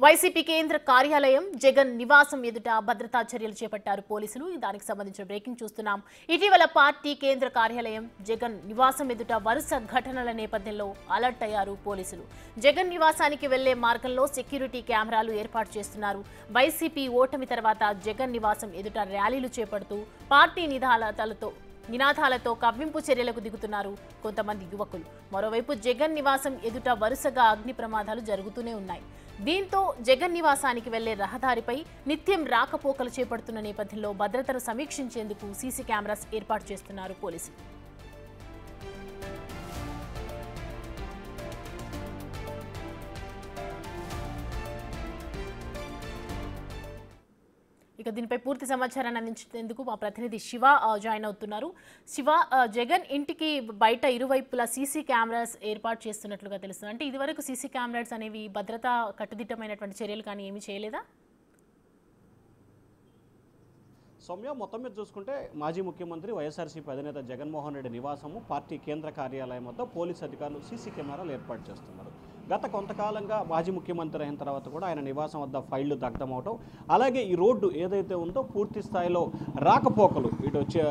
YCP కేంద్ర కార్యాలయం జగన్ నివాసం ఎదుట భద్రతా చర్యలు చేపట్టారు పోలీసులు. దానికి సంబంధించిన బ్రేకింగ్ చూస్తున్నాం. ఇటీవల పార్టీ కేంద్ర కార్యాలయం జగన్ నివాసం ఎదుట వరుస ఘటనల నేపథ్యంలో అలర్ట్ అయ్యారు పోలీసులు. జగన్ నివాసానికి వెళ్లే మార్గంలో సెక్యూరిటీ కెమెరాలు ఏర్పాటు చేస్తున్నారు. వైసీపీ ఓటమి తర్వాత జగన్ నివాసం ఎదుట ర్యాలీలు చేపడుతూ పార్టీ నినాదాలతో కవ్వింపు చర్యలకు దిగుతున్నారు కొంతమంది యువకులు. మరోవైపు జగన్ నివాసం ఎదుట వరుసగా అగ్ని ప్రమాదాలు జరుగుతూనే ఉన్నాయి. దీంతో జగన్ నివాసానికి వెళ్లే రహదారిపై నిత్యం రాకపోకలు చేపడుతున్న నేపథ్యంలో భద్రతను సమీక్షించేందుకు సీసీ కెమెరాస్ ఏర్పాటు చేస్తున్నారు పోలీసులు. ఇక దీనిపై పూర్తి సమాచారాన్ని అందించేందుకు మా ప్రతినిధి శివ జాయిన్ అవుతున్నారు. శివ, జగన్ ఇంటికి బయట ఇరువైపులా సీసీ కెమెరాస్ ఏర్పాటు చేస్తున్నట్లుగా తెలుస్తుంది. అంటే ఇదివరకు సీసీ కెమెరాస్ అనేవి భద్రతా కట్టుదిట్టమైనటువంటి చర్యలు కానీ ఏమీ చేయలేదా? సౌమ్య, మొత్తం మీద చూసుకుంటే మాజీ ముఖ్యమంత్రి వైఎస్ఆర్సీపీ అధినేత జగన్మోహన్ రెడ్డి నివాసము పార్టీ కేంద్ర కార్యాలయం వద్ద పోలీసు అధికారులు సీసీ కెమెరాలు ఏర్పాటు చేస్తున్నారు. గత కొంతకాలంగా మాజీ ముఖ్యమంత్రి అయిన తర్వాత కూడా ఆయన నివాసం వద్ద ఫైళ్లు దగ్ధమవటం, అలాగే ఈ రోడ్డు ఏదైతే ఉందో పూర్తి స్థాయిలో రాకపోకలు ఇటు వచ్చే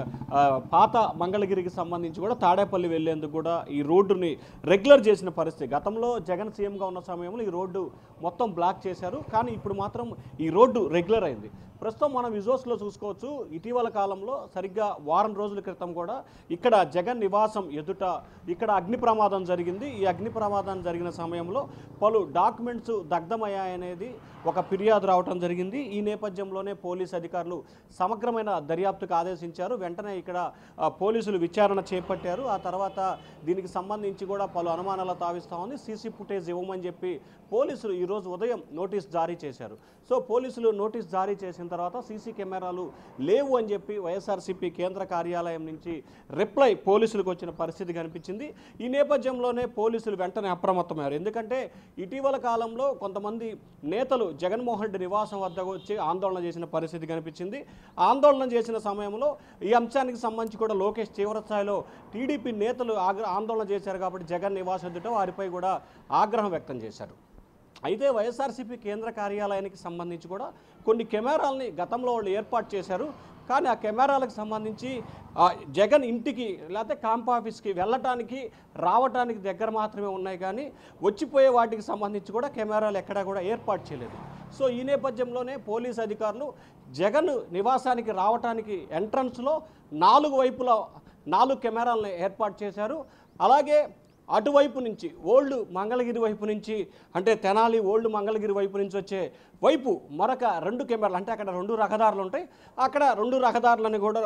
పాత మంగళగిరికి సంబంధించి కూడా తాడేపల్లి వెళ్లేందుకు కూడా ఈ రోడ్డుని రెగ్యులర్ చేసిన పరిస్థితి. గతంలో జగన్ సీఎంగా ఉన్న సమయంలో ఈ రోడ్డు మొత్తం బ్లాక్ చేశారు, కానీ ఇప్పుడు మాత్రం ఈ రోడ్డు రెగ్యులర్ అయింది. ప్రస్తుతం మనం విజువల్స్లో చూసుకోవచ్చు. ఇటీవల కాలంలో సరిగ్గా వారం రోజుల క్రితం కూడా ఇక్కడ జగన్ నివాసం ఎదుట ఇక్కడ అగ్ని ప్రమాదం జరిగింది. ఈ అగ్ని ప్రమాదం జరిగిన సమయంలో పలు డాక్యుమెంట్స్ దగ్ధమయ్యాయనేది ఒక ఫిర్యాదు రావడం జరిగింది. ఈ నేపథ్యంలోనే పోలీసు అధికారులు సమగ్రమైన దర్యాప్తుకు ఆదేశించారు. వెంటనే ఇక్కడ పోలీసులు విచారణ చేపట్టారు. ఆ తర్వాత దీనికి సంబంధించి కూడా పలు అనుమానాలు తావిస్తూ ఉంది. సీసీ ఫుటేజ్ ఇవ్వమని చెప్పి పోలీసులు ఈరోజు ఉదయం నోటీస్ జారీ చేశారు. సో పోలీసులు నోటీస్ జారీ చేసిన తర్వాత సీసీ కెమెరాలు లేవు అని చెప్పి వైఎస్ఆర్సీపీ కేంద్ర కార్యాలయం నుంచి రిప్లై పోలీసులకు వచ్చిన పరిస్థితి కనిపించింది. ఈ నేపథ్యంలోనే పోలీసులు వెంటనే అప్రమత్తమయ్యారు. ఎందుకంటే ఇటీవల కాలంలో కొంతమంది నేతలు జగన్మోహన్ రెడ్డి నివాసం వద్దకు వచ్చి ఆందోళన చేసిన పరిస్థితి కనిపించింది. ఆందోళన చేసిన సమయంలో ఈ అంశానికి సంబంధించి కూడా లోకేష్ తీవ్రస్థాయిలో టీడీపీ నేతలు ఆందోళన చేశారు కాబట్టి జగన్ నివాసం ఎదుట వారిపై కూడా ఆగ్రహం వ్యక్తం చేశారు. అయితే వైఎస్ఆర్సీపీ కేంద్ర కార్యాలయానికి సంబంధించి కూడా కొన్ని కెమెరాలని గతంలో వాళ్ళు ఏర్పాటు చేశారు. కానీ ఆ కెమెరాలకు సంబంధించి జగన్ ఇంటికి లేకపోతే క్యాంప్ ఆఫీస్కి వెళ్ళటానికి రావటానికి దగ్గర మాత్రమే ఉన్నాయి, కానీ వచ్చిపోయే వాటికి సంబంధించి కూడా కెమెరాలు ఎక్కడా కూడా ఏర్పాటు చేయలేదు. సో ఈ నేపథ్యంలోనే పోలీసు అధికారులు జగన్ నివాసానికి రావటానికి ఎంట్రన్స్లో 4 వైపులా 4 కెమెరాలను ఏర్పాటు చేశారు. అలాగే అటువైపు నుంచి ఓల్డ్ మంగళగిరి వైపు నుంచి, అంటే తెనాలి ఓల్డ్ మంగళగిరి వైపు నుంచి వచ్చే వైపు మరొక 2 కెమెరాలు, అంటే అక్కడ 2 రహదారులు ఉంటాయి, అక్కడ 2 రహదారులని కూడా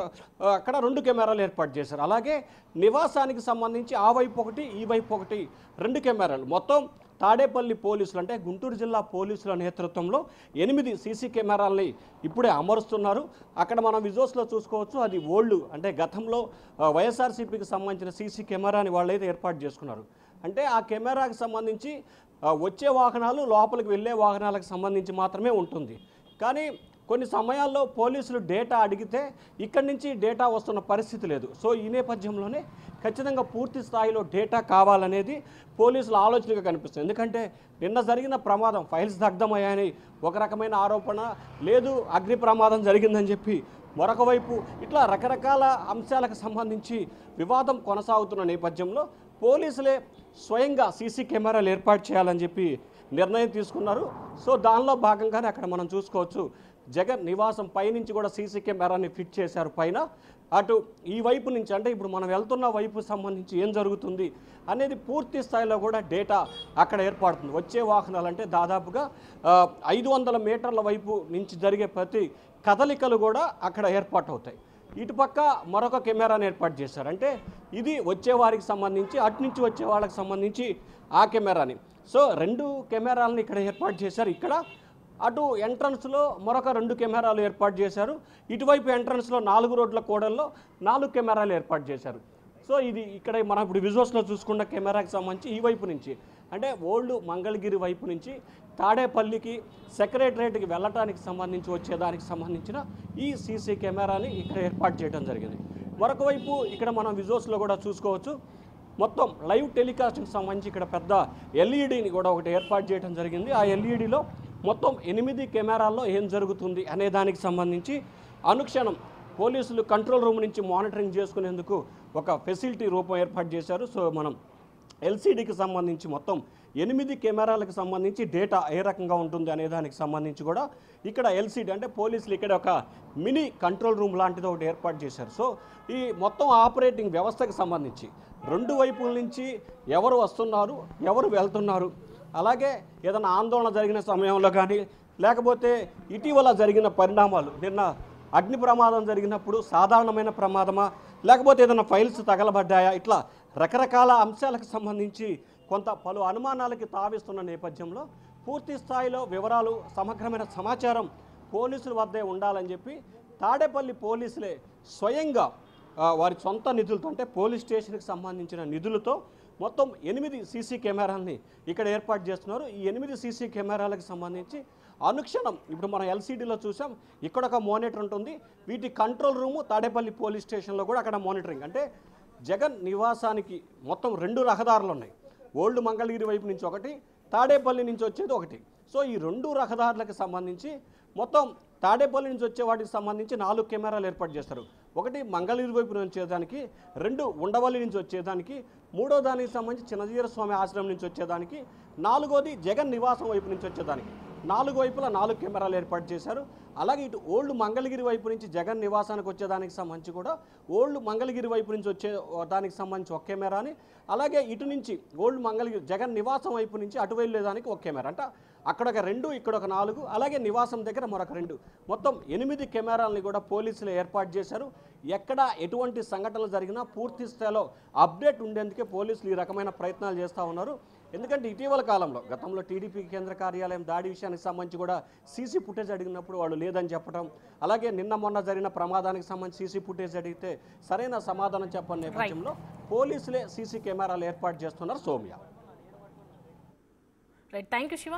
అక్కడ 2 కెమెరాలు ఏర్పాటు చేశారు. అలాగే నివాసానికి సంబంధించి ఆ వైపు ఒకటి ఈ వైపు ఒకటి 2 కెమెరాలు. మొత్తం తాడేపల్లి పోలీసులు అంటే గుంటూరు జిల్లా పోలీసుల నేతృత్వంలో 8 సీసీ కెమెరాలని ఇప్పుడే అమరుస్తున్నారు. అక్కడ మనం విజువల్స్లో చూసుకోవచ్చు. అది ఓల్డ్ అంటే గతంలో వైఎస్ఆర్సీపీకి సంబంధించిన సీసీ కెమెరాని వాళ్ళైతే ఏర్పాటు చేసుకున్నారు. అంటే ఆ కెమెరాకి సంబంధించి వచ్చే వాహనాలు లోపలికి వెళ్ళే వాహనాలకు సంబంధించి మాత్రమే ఉంటుంది. కానీ కొన్ని సమయాల్లో పోలీసులు డేటా అడిగితే ఇక్కడి నుంచి డేటా వస్తున్న పరిస్థితి లేదు. సో ఈ నేపథ్యంలోనే ఖచ్చితంగా పూర్తి స్థాయిలో డేటా కావాలనేది పోలీసుల ఆలోచనగా కనిపిస్తుంది. ఎందుకంటే నిన్న జరిగిన ప్రమాదం ఫైల్స్ దగ్ధమయ్యాయని ఒక రకమైన ఆరోపణ, లేదు అగ్ని ప్రమాదం జరిగిందని చెప్పి మరొక వైపు, ఇట్లా రకరకాల అంశాలకు సంబంధించి వివాదం కొనసాగుతున్న నేపథ్యంలో పోలీసులే స్వయంగా సీసీ కెమెరాలు ఏర్పాటు చేయాలని చెప్పి నిర్ణయం తీసుకున్నారు. సో దానిలో భాగంగానే అక్కడ మనం చూసుకోవచ్చు జగన్ నివాసం పైనుంచి కూడా సీసీ కెమెరాని ఫిట్ చేశారు పైన. అటు ఈ వైపు నుంచి అంటే ఇప్పుడు మనం వెళ్తున్న వైపు సంబంధించి ఏం జరుగుతుంది అనేది పూర్తి స్థాయిలో కూడా డేటా అక్కడ ఏర్పడుతుంది. వచ్చే వాహనాలు అంటే దాదాపుగా 500 మీటర్ల వైపు నుంచి జరిగే ప్రతి కదలికలు కూడా అక్కడ ఏర్పాటు అవుతాయి. ఇటుపక్క మరొక కెమెరాని ఏర్పాటు చేశారు. అంటే ఇది వచ్చే వారికి సంబంధించి, అటు నుంచి వచ్చే వాళ్ళకి సంబంధించి ఆ కెమెరాని. సో 2 కెమెరాలని ఇక్కడ ఏర్పాటు చేశారు. ఇక్కడ అటు ఎంట్రన్స్లో మరొక 2 కెమెరాలు ఏర్పాటు చేశారు. ఇటువైపు ఎంట్రన్స్లో 4 రోడ్ల కూడల్లో 4 కెమెరాలు ఏర్పాటు చేశారు. సో ఇది ఇక్కడ మనం ఇప్పుడు విజువల్స్లో చూసుకున్న కెమెరాకి సంబంధించి ఈ వైపు నుంచి అంటే ఓల్డ్ మంగళగిరి వైపు నుంచి తాడేపల్లికి సెక్రటరేట్కి వెళ్ళటానికి సంబంధించి వచ్చేదానికి సంబంధించిన ఈ సీసీ కెమెరాని ఇక్కడ ఏర్పాటు చేయడం జరిగింది. మరొక వైపు ఇక్కడ మనం విజువల్స్లో కూడా చూసుకోవచ్చు. మొత్తం లైవ్ టెలికాస్ట్కి సంబంధించి ఇక్కడ పెద్ద ఎల్ఈడీని కూడా ఒకటి ఏర్పాటు చేయడం జరిగింది. ఆ ఎల్ఈడీలో మొత్తం 8 కెమెరాల్లో ఏం జరుగుతుంది అనే దానికి సంబంధించి అనుక్షణం పోలీసులు కంట్రోల్ రూమ్ నుంచి మానిటరింగ్ చేసుకునేందుకు ఒక ఫెసిలిటీ రూపం ఏర్పాటు చేశారు. సో మనం ఎల్సీడీకి సంబంధించి మొత్తం 8 కెమెరాలకు సంబంధించి డేటా ఏ రకంగా ఉంటుంది అనే దానికి సంబంధించి కూడా ఇక్కడ ఎల్సీడీ అంటే పోలీసులు ఇక్కడ ఒక మినీ కంట్రోల్ రూమ్ లాంటిది ఒకటి ఏర్పాటు చేశారు. సో ఈ మొత్తం ఆపరేటింగ్ వ్యవస్థకు సంబంధించి రెండు వైపుల నుంచి ఎవరు వస్తున్నారు, ఎవరు వెళ్తున్నారు, అలాగే ఏదైనా ఆందోళన జరిగిన సమయంలో కానీ లేకపోతే ఇటీవల జరిగిన పరిణామాలు, నిన్న అగ్ని ప్రమాదం జరిగినప్పుడు సాధారణమైన ప్రమాదమా లేకపోతే ఏదైనా ఫైల్స్ తగలబడ్డాయా, ఇట్లా రకరకాల అంశాలకు సంబంధించి కొంత పలు అనుమానాలకి తావిస్తున్న నేపథ్యంలో పూర్తి స్థాయిలో వివరాలు, సమగ్రమైన సమాచారం పోలీసుల వద్దే ఉండాలని చెప్పి తాడేపల్లి పోలీసులే స్వయంగా వారి సొంత నిధులతో అంటే పోలీస్ స్టేషన్కి సంబంధించిన నిధులతో మొత్తం 8 సీసీ కెమెరాలని ఇక్కడ ఏర్పాటు చేస్తున్నారు. ఈ 8 సీసీ కెమెరాలకు సంబంధించి అనుక్షణం ఇప్పుడు మనం ఎల్సీడీలో చూసాం, ఇక్కడ ఒక మానిటర్ ఉంటుంది. వీటి కంట్రోల్ రూము తాడేపల్లి పోలీస్ స్టేషన్లో కూడా అక్కడ మానిటరింగ్. అంటే జగన్ నివాసానికి మొత్తం 2 రహదారులు ఉన్నాయి. ఓల్డ్ మంగళగిరి వైపు నుంచి ఒకటి, తాడేపల్లి నుంచి వచ్చేది ఒకటి. సో ఈ 2 రహదారులకు సంబంధించి మొత్తం తాడేపల్లి నుంచి వచ్చే వాటికి సంబంధించి 4 కెమెరాలు ఏర్పాటు చేస్తారు. ఒకటి మంగళగిరి వైపు నుంచి వచ్చేదానికి, 2 ఉండవల్లి నుంచి వచ్చేదానికి, 3వ దానికి సంబంధించి చిన్నజీర స్వామి ఆశ్రమం నుంచి వచ్చేదానికి, 4వది జగన్ నివాసం వైపు నుంచి వచ్చేదానికి 4 వైపులా 4 కెమెరాలు ఏర్పాటు చేశారు. అలాగే ఇటు ఓల్డ్ మంగళగిరి వైపు నుంచి జగన్ నివాసానికి వచ్చేదానికి సంబంధించి కూడా ఓల్డ్ మంగళగిరి వైపు నుంచి వచ్చే దానికి సంబంధించి ఒక కెమెరాని, అలాగే ఇటు నుంచి ఓల్డ్ మంగళగిరి జగన్ నివాసం వైపు నుంచి అటు వెళ్ళేదానికి ఒక కెమెరా. అంటే అక్కడ ఒక 2, ఇక్కడ ఒక 4, అలాగే నివాసం దగ్గర మరొక 2, మొత్తం 8 కెమెరాలని కూడా పోలీసులు ఏర్పాటు చేశారు. ఎక్కడ ఎటువంటి సంఘటనలు జరిగినా పూర్తి స్థాయిలో అప్డేట్ ఉండేందుకే పోలీసులు ఈ రకమైన ప్రయత్నాలు చేస్తూ ఉన్నారు. ఎందుకంటే ఇటీవల కాలంలో గతంలో టీడీపీ కేంద్ర కార్యాలయం దాడి విషయానికి సంబంధించి కూడా సీసీ ఫుటేజ్ అడిగినప్పుడు వాళ్ళు లేదని చెప్పడం, అలాగే నిన్న మొన్న జరిగిన ప్రమాదానికి సంబంధించి సీసీ ఫుటేజ్ అడిగితే సరైన సమాధానం చెప్పని నేపథ్యంలో పోలీసులే సీసీ కెమెరాలు ఏర్పాటు చేస్తున్నారు. Soumya. Right, thank you Shiva.